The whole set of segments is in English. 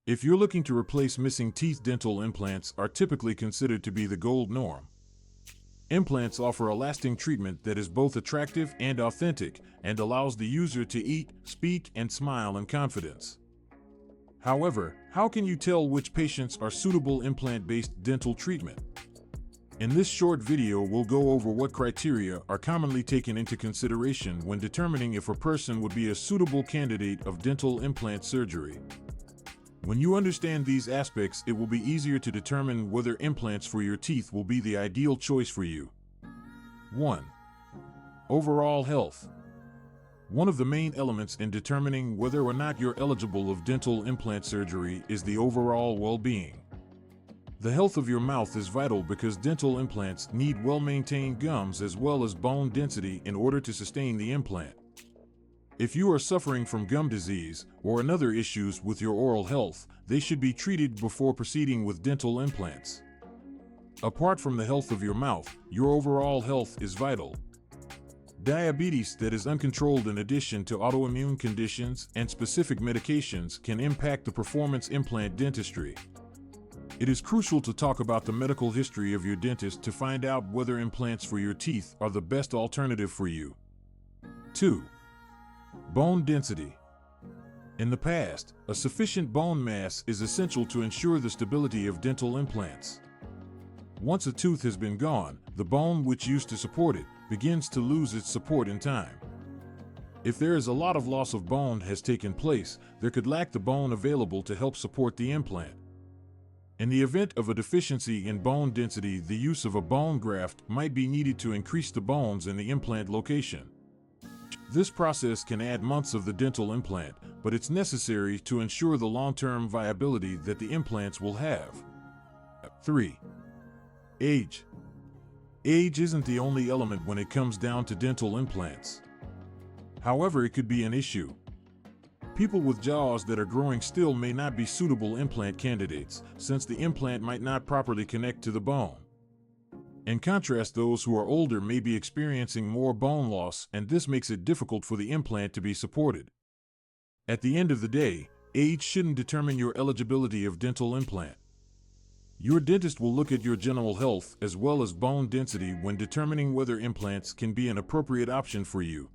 If you're looking to replace missing teeth, dental implants are typically considered to be the gold norm. Implants offer a lasting treatment that is both attractive and authentic and allows the user to eat, speak, and smile in confidence. However, how can you tell which patients are suitable implant-based dental treatment? In this short video, we'll go over what criteria are commonly taken into consideration when determining if a person would be a suitable candidate of dental implant surgery. When you understand these aspects, it will be easier to determine whether implants for your teeth will be the ideal choice for you. 1. Overall health. One of the main elements in determining whether or not you're eligible of dental implant surgery is the overall well-being. The health of your mouth is vital because dental implants need well-maintained gums as well as bone density in order to sustain the implant. If you are suffering from gum disease or other issues with your oral health, they should be treated before proceeding with dental implants. Apart from the health of your mouth, your overall health is vital. Diabetes that is uncontrolled, in addition to autoimmune conditions and specific medications, can impact the performance implant dentistry. It is crucial to talk about the medical history of your dentist to find out whether implants for your teeth are the best alternative for you. 2. Bone density. In the past, a sufficient bone mass is essential to ensure the stability of dental implants. Once a tooth has been gone, the bone which used to support it begins to lose its support in time. If there is a lot of loss of bone has taken place, there could lack the bone available to help support the implant. In the event of a deficiency in bone density, the use of a bone graft might be needed to increase the bones in the implant location. This process can add months of the dental implant, but it's necessary to ensure the long-term viability that the implants will have. 3. Age. Age isn't the only element when it comes down to dental implants. However, it could be an issue. People with jaws that are growing still may not be suitable implant candidates, since the implant might not properly connect to the bone. In contrast, those who are older may be experiencing more bone loss, and this makes it difficult for the implant to be supported. At the end of the day, age shouldn't determine your eligibility of dental implant. Your dentist will look at your general health as well as bone density when determining whether implants can be an appropriate option for you.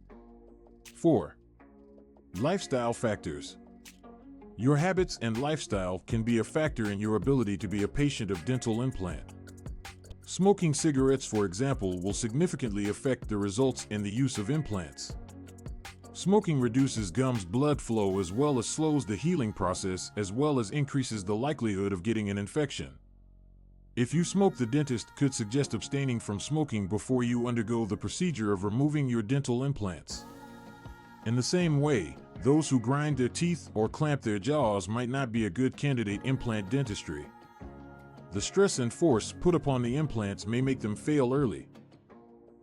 4. Lifestyle factors. Your habits and lifestyle can be a factor in your ability to be a patient of dental implant. Smoking cigarettes, for example, will significantly affect the results in the use of implants. Smoking reduces gums blood flow as well as slows the healing process, as well as increases the likelihood of getting an infection. If you smoke, the dentist could suggest abstaining from smoking before you undergo the procedure of removing your dental implants. In the same way, those who grind their teeth or clamp their jaws might not be a good candidate implant dentistry. The stress and force put upon the implants may make them fail early.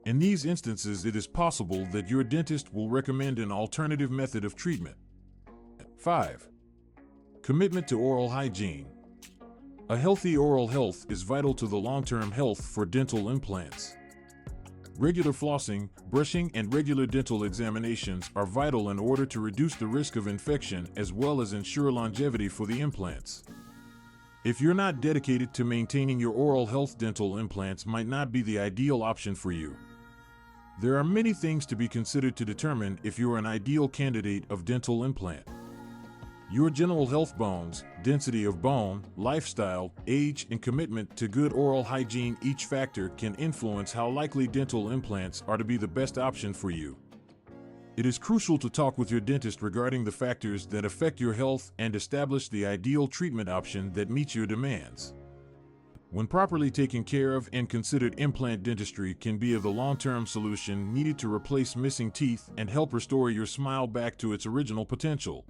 In these instances, it is possible that your dentist will recommend an alternative method of treatment. 5. Commitment to oral hygiene. A healthy oral health is vital to the long-term health for dental implants. Regular flossing, brushing, and regular dental examinations are vital in order to reduce the risk of infection as well as ensure longevity for the implants. If you're not dedicated to maintaining your oral health, dental implants might not be the ideal option for you. There are many things to be considered to determine if you're an ideal candidate of dental implant. Your general health, bones, density of bone, lifestyle, age, and commitment to good oral hygiene. Each factor can influence how likely dental implants are to be the best option for you. It is crucial to talk with your dentist regarding the factors that affect your health and establish the ideal treatment option that meets your demands. When properly taken care of and considered, implant dentistry can be the long-term solution needed to replace missing teeth and help restore your smile back to its original potential.